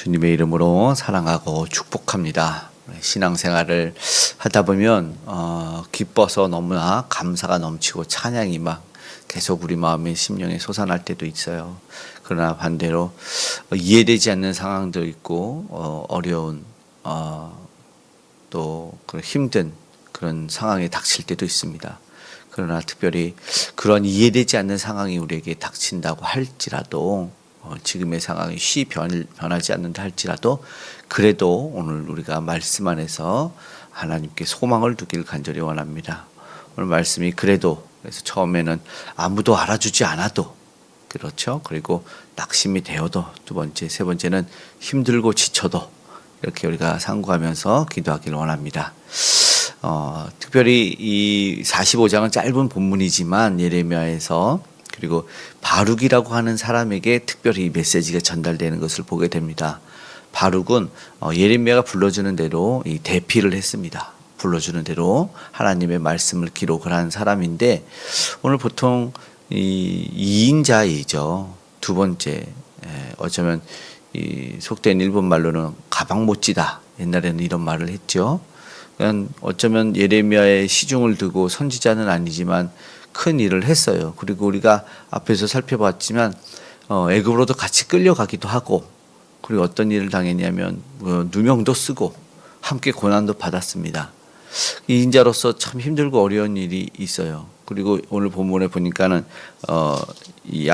주님의 이름으로 사랑하고 축복합니다. 신앙생활을 하다 보면 기뻐서 너무나 감사가 넘치고 찬양이 막 계속 우리 마음에 심령에 솟아날 때도 있어요. 그러나 반대로 이해되지 않는 상황도 있고 어려운 또 그런 힘든 그런 상황에 닥칠 때도 있습니다. 그러나 특별히 그런 이해되지 않는 상황이 우리에게 닥친다고 할지라도 지금의 상황이 변하지 않는다 할지라도 그래도 오늘 우리가 말씀 안에서 하나님께 소망을 두길 간절히 원합니다. 오늘 말씀이 그래도 그래서 처음에는 아무도 알아주지 않아도 그렇죠. 그리고 낙심이 되어도 두 번째, 세 번째는 힘들고 지쳐도 이렇게 우리가 상고하면서 기도하길 원합니다. 특별히 이 45장은 짧은 본문이지만 예레미야에서 그리고 바룩이라고 하는 사람에게 특별히 이 메시지가 전달되는 것을 보게 됩니다. 바룩은 예레미야가 불러주는 대로 이 대피를 했습니다. 불러주는 대로 하나님의 말씀을 기록을 한 사람인데 오늘 보통 이 2인자이죠. 두 번째 어쩌면 이 속된 일본 말로는 가방 못지다. 옛날에는 이런 말을 했죠. 그러니까 어쩌면 예레미야의 시중을 두고 선지자는 아니지만 큰 일을 했어요. 그리고 우리가 앞에서 살펴봤지만 애굽으로도 같이 끌려가기도 하고 그리고 어떤 일을 당했냐면 누명도 쓰고 함께 고난도 받았습니다. 이 인자로서 참 힘들고 어려운 일이 있어요. 그리고 오늘 본문에 보니까는 이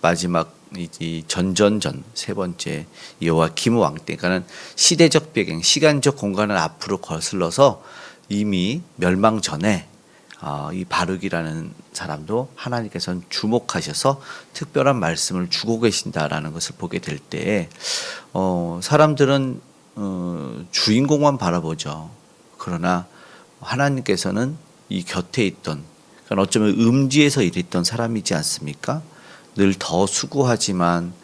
마지막 이 전전전 세 번째 여호와김 왕 때, 그러니까는 시대적 배경, 시간적 공간을 앞으로 거슬러서 이미 멸망 전에 이 바룩이라는 사람도 하나님께서는 주목하셔서 특별한 말씀을 주고 계신다라는 것을 보게 될 때 사람들은 주인공만 바라보죠. 그러나 하나님께서는 이 곁에 있던, 그러니까 어쩌면 음지에서 일했던 사람이지 않습니까? 늘 더 수고하지만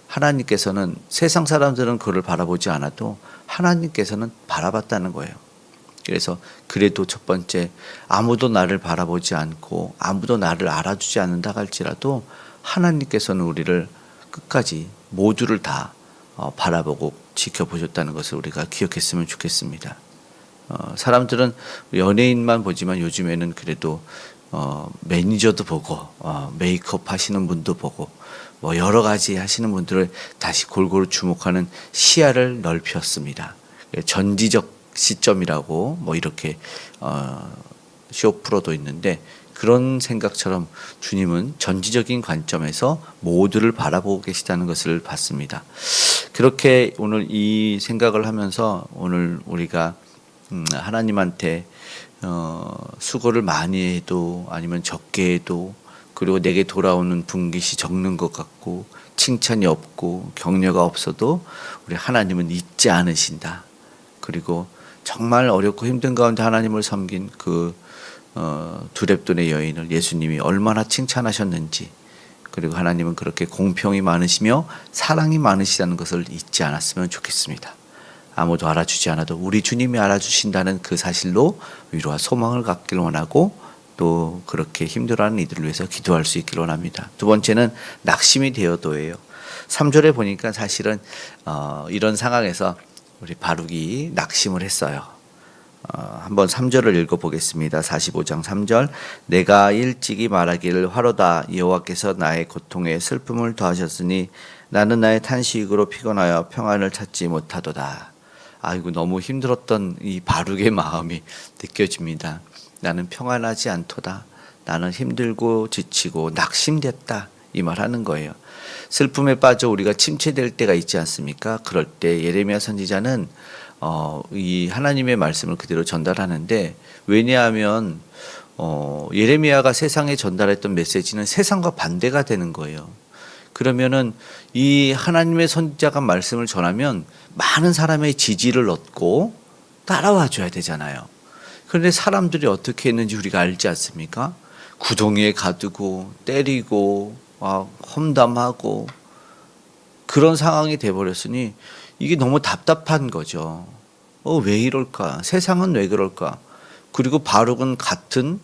하나님께서는 세상 사람들은 그를 바라보지 않아도 하나님께서는 바라봤다는 거예요. 그래서 그래도 첫 번째 아무도 나를 바라보지 않고 아무도 나를 알아주지 않는다 할지라도 하나님께서는 우리를 끝까지 모두를 다 바라보고 지켜보셨다는 것을 우리가 기억했으면 좋겠습니다. 사람들은 연예인만 보지만 요즘에는 그래도 매니저도 보고 메이크업 하시는 분도 보고 뭐 여러 가지 하시는 분들을 다시 골고루 주목하는 시야를 넓혔습니다. 전지적 시점이라고 뭐 이렇게 쇼 프로도 있는데 그런 생각처럼 주님은 전지적인 관점에서 모두를 바라보고 계시다는 것을 봤습니다. 그렇게 오늘 이 생각을 하면서 오늘 우리가 하나님한테 수고를 많이 해도 아니면 적게 해도 그리고 내게 돌아오는 분깃이 적는 것 같고 칭찬이 없고 격려가 없어도 우리 하나님은 잊지 않으신다. 그리고 정말 어렵고 힘든 가운데 하나님을 섬긴 그 두렙돈의 여인을 예수님이 얼마나 칭찬하셨는지, 그리고 하나님은 그렇게 공평이 많으시며 사랑이 많으시다는 것을 잊지 않았으면 좋겠습니다. 아무도 알아주지 않아도 우리 주님이 알아주신다는 그 사실로 위로와 소망을 갖길 원하고 또 그렇게 힘들어하는 이들을 위해서 기도할 수 있길 원합니다. 두 번째는 낙심이 되어도예요. 3절에 보니까 사실은 이런 상황에서 우리 바룩이 낙심을 했어요. 한번 3절을 읽어보겠습니다. 45장 3절. 내가 일찍이 말하기를 화로다 여호와께서 나의 고통에 슬픔을 더하셨으니 나는 나의 탄식으로 피곤하여 평안을 찾지 못하도다. 아이고, 너무 힘들었던 이 바룩의 마음이 느껴집니다. 나는 평안하지 않도다. 나는 힘들고 지치고 낙심됐다. 이 말 하는 거예요. 슬픔에 빠져 우리가 침체될 때가 있지 않습니까? 그럴 때 예레미야 선지자는 이 하나님의 말씀을 그대로 전달하는데, 왜냐하면 예레미야가 세상에 전달했던 메시지는 세상과 반대가 되는 거예요. 그러면은 이 하나님의 선지자가 말씀을 전하면 많은 사람의 지지를 얻고 따라와 줘야 되잖아요. 그런데 사람들이 어떻게 했는지 우리가 알지 않습니까? 구덩이에 가두고 때리고 험담하고 그런 상황이 돼버렸으니 이게 너무 답답한 거죠. 왜 이럴까? 세상은 왜 그럴까? 그리고 바룩은 같은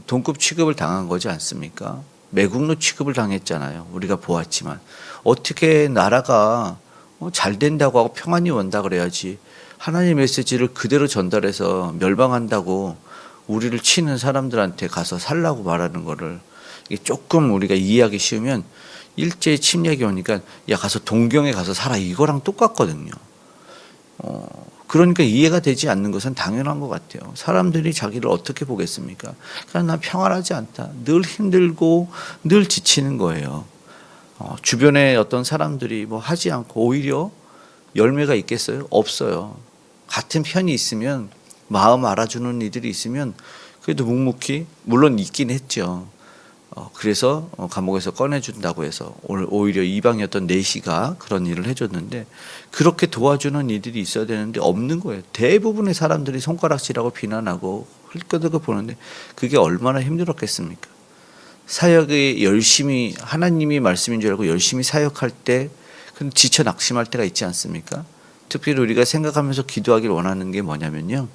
동급 취급을 당한 거지 않습니까? 매국노 취급을 당했잖아요. 우리가 보았지만 어떻게 나라가 잘 된다고 하고 평안이 온다 그래야지 하나님의 메시지를 그대로 전달해서 멸망한다고 우리를 치는 사람들한테 가서 살라고 말하는 거를 이게 조금 우리가 이해하기 쉬우면 일제 침략이 오니까 야 가서 동경에 가서 살아 이거랑 똑같거든요. 그러니까 이해가 되지 않는 것은 당연한 것 같아요. 사람들이 자기를 어떻게 보겠습니까? 그냥 난 평안하지 않다. 늘 힘들고 늘 지치는 거예요. 주변에 어떤 사람들이 뭐 하지 않고 오히려 열매가 있겠어요? 없어요. 같은 편이 있으면 마음 알아주는 이들이 있으면 그래도 묵묵히 물론 있긴 했죠. 그래서 감옥에서 꺼내준다고 해서 오히려 이방이었던 내시가 그런 일을 해줬는데 그렇게 도와주는 이들이 있어야 되는데 없는 거예요. 대부분의 사람들이 손가락질하고 비난하고 흘끗흘끗 보는데 그게 얼마나 힘들었겠습니까? 사역에 열심히 하나님이 말씀인 줄 알고 열심히 사역할 때 지쳐 낙심할 때가 있지 않습니까? 특별히 우리가 생각하면서 기도하길 원하는 게 뭐냐면요.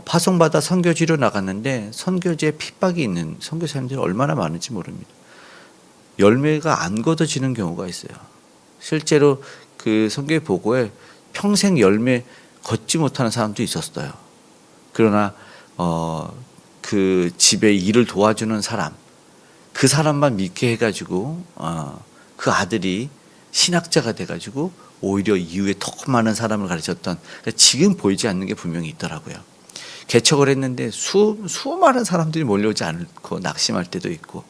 파송받아 선교지로 나갔는데 선교지에 핍박이 있는 선교사님들이 얼마나 많은지 모릅니다. 열매가 안 걷어지는 경우가 있어요. 실제로 그 선교회 보고에 평생 열매 걷지 못하는 사람도 있었어요. 그러나 그 집에 일을 도와주는 사람, 그 사람만 믿게 해가지고 그 아들이 신학자가 돼가지고 오히려 이후에 더 많은 사람을 가르쳤던 그러니까 지금 보이지 않는 게 분명히 있더라고요. 개척을 했는데 수많은 사람들이 몰려오지 않고 낙심할 때도 있고.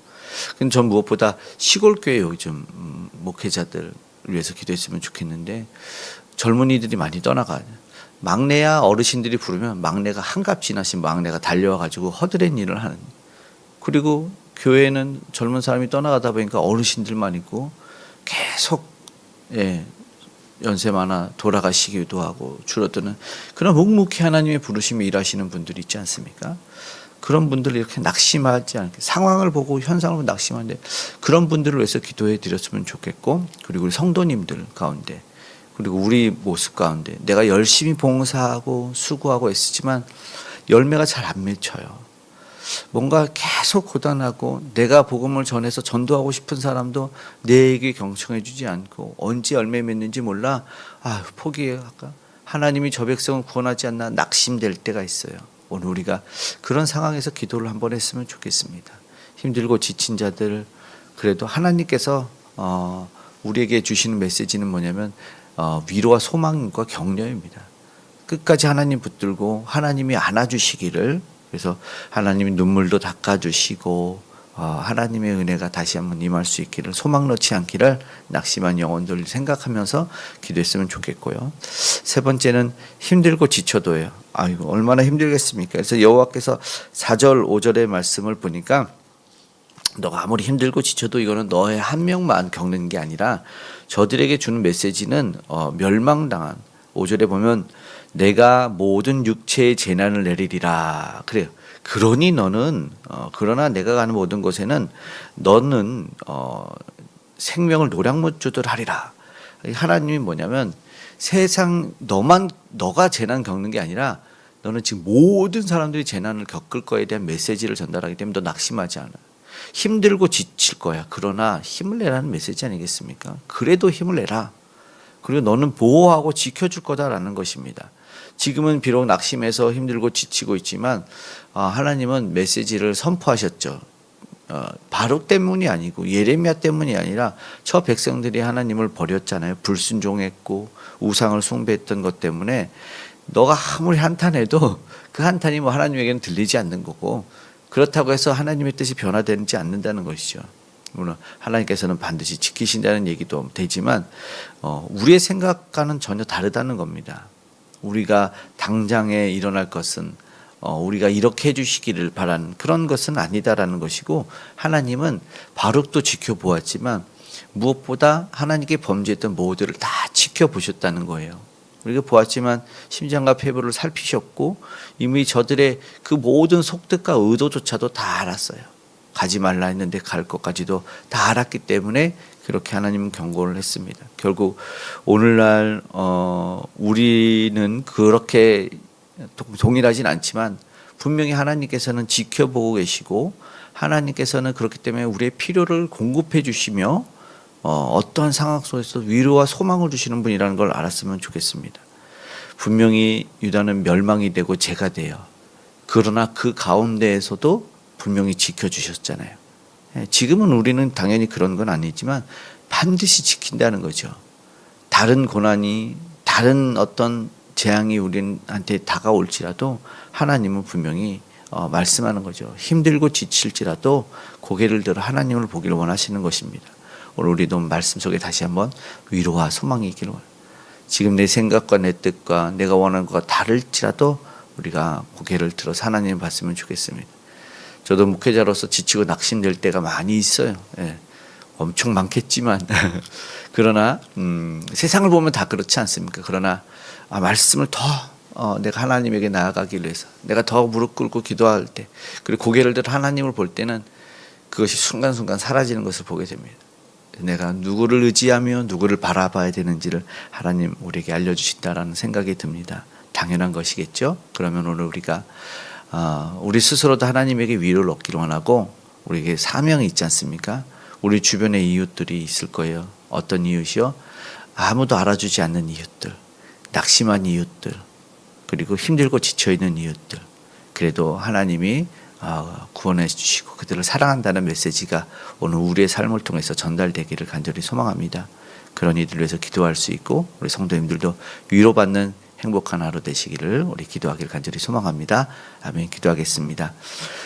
근데 전 무엇보다 시골 교회 요즘 목회자들 위해서 기도했으면 좋겠는데 젊은이들이 많이 떠나가요. 막내야 어르신들이 부르면 막내가 한갑 지나신 막내가 달려와 가지고 허드렛 일을 하는. 그리고 교회는 젊은 사람이 떠나가다 보니까 어르신들만 있고 계속 연세 많아 돌아가시기도 하고 줄어드는 그런 묵묵히 하나님의 부르심에 일하시는 분들이 있지 않습니까? 그런 분들 이렇게 낙심하지 않게 상황을 보고 현상을 보고 낙심하는데 그런 분들을 위해서 기도해 드렸으면 좋겠고 그리고 우리 성도님들 가운데 그리고 우리 모습 가운데 내가 열심히 봉사하고 수고하고 애쓰지만 열매가 잘 안 맺혀요. 뭔가 계속 고단하고 내가 복음을 전해서 전도하고 싶은 사람도 내게 경청해 주지 않고 언제 열매 맺는지 몰라 포기할까? 하나님이 저 백성을 구원하지 않나 낙심될 때가 있어요. 오늘 우리가 그런 상황에서 기도를 한번 했으면 좋겠습니다. 힘들고 지친 자들 그래도 하나님께서 우리에게 주시는 메시지는 뭐냐면 위로와 소망과 격려입니다. 끝까지 하나님 붙들고 하나님이 안아주시기를 그래서 하나님이 눈물도 닦아주시고 하나님의 은혜가 다시 한번 임할 수 있기를 소망 놓지 않기를 낙심한 영혼들 생각하면서 기도했으면 좋겠고요. 세 번째는 힘들고 지쳐도예요. 아이고 얼마나 힘들겠습니까? 그래서 여호와께서 4절 5절의 말씀을 보니까 너가 아무리 힘들고 지쳐도 이거는 너의 한 명만 겪는 게 아니라 저들에게 주는 메시지는 멸망당한 5절에 보면 내가 모든 육체의 재난을 내리리라 그래요. 그러니 너는 그러나 내가 가는 모든 곳에는 너는 생명을 노량못 주들 하리라. 하나님이 뭐냐면 세상 너가 재난 겪는 게 아니라 너는 지금 모든 사람들이 재난을 겪을 거에 대한 메시지를 전달하기 때문에 너 낙심하지 않아. 힘들고 지칠 거야. 그러나 힘을 내라는 메시지 아니겠습니까? 그래도 힘을 내라. 그리고 너는 보호하고 지켜줄 거다라는 것입니다. 지금은 비록 낙심해서 힘들고 지치고 있지만 하나님은 메시지를 선포하셨죠. 바룩 때문이 아니고 예레미야 때문이 아니라 저 백성들이 하나님을 버렸잖아요. 불순종했고 우상을 숭배했던 것 때문에 너가 아무리 한탄해도 그 한탄이 뭐 하나님에게는 들리지 않는 거고 그렇다고 해서 하나님의 뜻이 변화되지 않는다는 것이죠. 물론 하나님께서는 반드시 지키신다는 얘기도 되지만 우리의 생각과는 전혀 다르다는 겁니다. 우리가 당장에 일어날 것은 우리가 이렇게 해주시기를 바라는 그런 것은 아니다라는 것이고 하나님은 바룩도 지켜보았지만 무엇보다 하나님께 범죄했던 모두를 다 지켜보셨다는 거예요. 우리가 보았지만 심장과 폐부를 살피셨고 이미 저들의 그 모든 속뜻과 의도조차도 다 알았어요. 가지 말라 했는데 갈 것까지도 다 알았기 때문에 그렇게 하나님은 경고를 했습니다. 결국 오늘날 우리는 그렇게 동일하진 않지만 분명히 하나님께서는 지켜보고 계시고 하나님께서는 그렇기 때문에 우리의 필요를 공급해 주시며 어떠한 상황 속에서 위로와 소망을 주시는 분이라는 걸 알았으면 좋겠습니다. 분명히 유다는 멸망이 되고 죄가 돼요. 그러나 그 가운데에서도 분명히 지켜주셨잖아요. 지금은 우리는 당연히 그런 건 아니지만 반드시 지킨다는 거죠. 다른 고난이, 다른 어떤 재앙이 우리한테 다가올지라도 하나님은 분명히 말씀하는 거죠. 힘들고 지칠지라도 고개를 들어 하나님을 보기를 원하시는 것입니다. 오늘 우리도 말씀 속에 다시 한번 위로와 소망이 있기를 원합니다. 지금 내 생각과 내 뜻과 내가 원하는 것과 다를지라도 우리가 고개를 들어서 하나님을 봤으면 좋겠습니다. 저도 목회자로서 지치고 낙심될 때가 많이 있어요. 엄청 많겠지만 그러나 세상을 보면 다 그렇지 않습니까? 그러나 말씀을 더 내가 하나님에게 나아가기 위해서 내가 더 무릎 꿇고 기도할 때 그리고 고개를 들어 하나님을 볼 때는 그것이 순간순간 사라지는 것을 보게 됩니다. 내가 누구를 의지하며 누구를 바라봐야 되는지를 하나님 우리에게 알려주신다라는 생각이 듭니다. 당연한 것이겠죠. 그러면 오늘 우리가 우리 스스로도 하나님에게 위로를 얻기를 원하고 우리에게 사명이 있지 않습니까? 우리 주변에 이웃들이 있을 거예요. 어떤 이웃이요? 아무도 알아주지 않는 이웃들, 낙심한 이웃들, 그리고 힘들고 지쳐있는 이웃들. 그래도 하나님이 구원해 주시고 그들을 사랑한다는 메시지가 오늘 우리의 삶을 통해서 전달되기를 간절히 소망합니다. 그런 이들을 위해서 기도할 수 있고 우리 성도님들도 위로받는 행복한 하루 되시기를 우리 기도하기를 간절히 소망합니다. 아멘. 기도하겠습니다.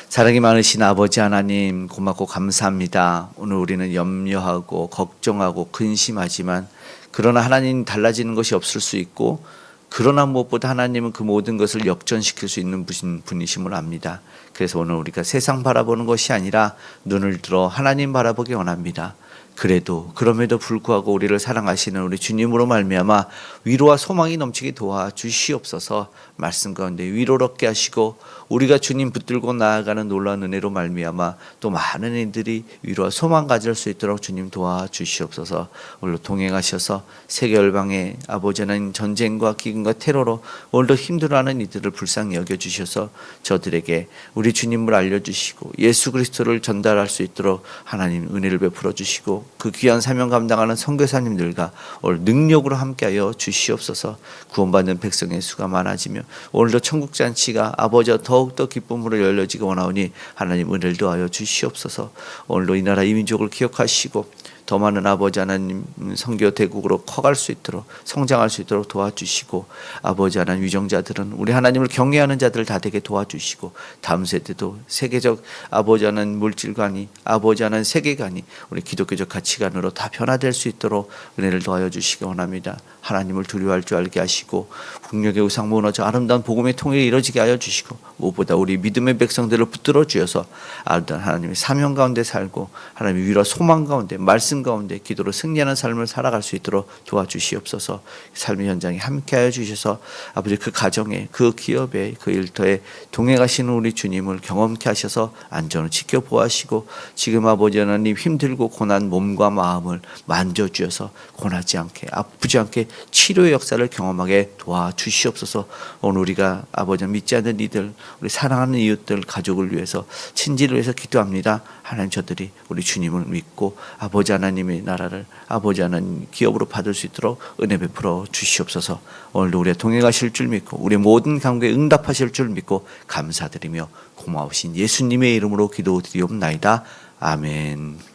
사랑이 많으신 아버지 하나님 고맙고 감사합니다. 오늘 우리는 염려하고 걱정하고 근심하지만 그러나 하나님 달라지는 것이 없을 수 있고 그러나 무엇보다 하나님은 그 모든 것을 역전시킬 수 있는 분이심을 압니다. 그래서 오늘 우리가 세상 바라보는 것이 아니라 눈을 들어 하나님 바라보기 원합니다. 그럼에도 불구하고 우리를 사랑하시는 우리 주님으로 말미암아 위로와 소망이 넘치게 도와주시옵소서. 말씀 가운데 위로를 얻게 하시고 우리가 주님 붙들고 나아가는 놀라운 은혜로 말미암아 또 많은 이들이 위로와 소망 가질 수 있도록 주님 도와주시옵소서. 오늘도 동행하셔서 세계 열방의 아버지 하나님 전쟁과 기근과 테러로 오늘도 힘들어하는 이들을 불쌍히 여겨주셔서 저들에게 우리 주님을 알려주시고 예수 그리스도를 전달할 수 있도록 하나님 은혜를 베풀어 주시고 그 귀한 사명 감당하는 선교사님들과 오늘 능력으로 함께하여 주시옵소서. 구원받는 백성의 수가 많아지며 오늘도 천국잔치가 아버지와 더욱더 기쁨으로 열려지기 원하오니 하나님 은혜를 더하여 주시옵소서. 오늘도 이 나라 이 민족을 기억하시고 더 많은 아버지 하나님 선교 대국으로 커갈 수 있도록 성장할 수 있도록 도와주시고 아버지 하나님 위정자들은 우리 하나님을 경외하는 자들을 다 되게 도와주시고 다음 세대도 세계적 아버지 하나님 물질관이 아버지 하나님 세계관이 우리 기독교적 가치관으로 다 변화될 수 있도록 은혜를 더하여 주시기 원합니다. 하나님을 두려워할 줄 알게 하시고 국력의 우상 무너져 아름다운 복음의 통일이 이루어지게 하여 주시고 무엇보다 우리 믿음의 백성들을 붙들어 주셔서 아름다운 하나님의 사명 가운데 살고 하나님의 위로와 소망 가운데 말씀 가운데 기도로 승리하는 삶을 살아갈 수 있도록 도와주시옵소서. 삶의 현장에 함께하여 주셔서 아버지 그 가정에 그 기업에 그 일터에 동행하시는 우리 주님을 경험케 하셔서 안전을 지켜보아시고 지금 아버지 하나님 힘들고 고난 몸과 마음을 만져주셔서 고나지 않게 아프지 않게 치료의 역사를 경험하게 도와주시옵소서. 오늘 우리가 아버지 믿지 않는 이들 우리 사랑하는 이웃들 가족을 위해서 친지를 위해서 기도합니다. 하나님 저들이 우리 주님을 믿고 아버지 하나님의 나라를 아버지 하나님 기업으로 받을 수 있도록 은혜 베풀어 주시옵소서. 오늘도 우리가 동행하실 줄 믿고 우리의 모든 간구에 응답하실 줄 믿고 감사드리며 고마우신 예수님의 이름으로 기도드리옵나이다. 아멘.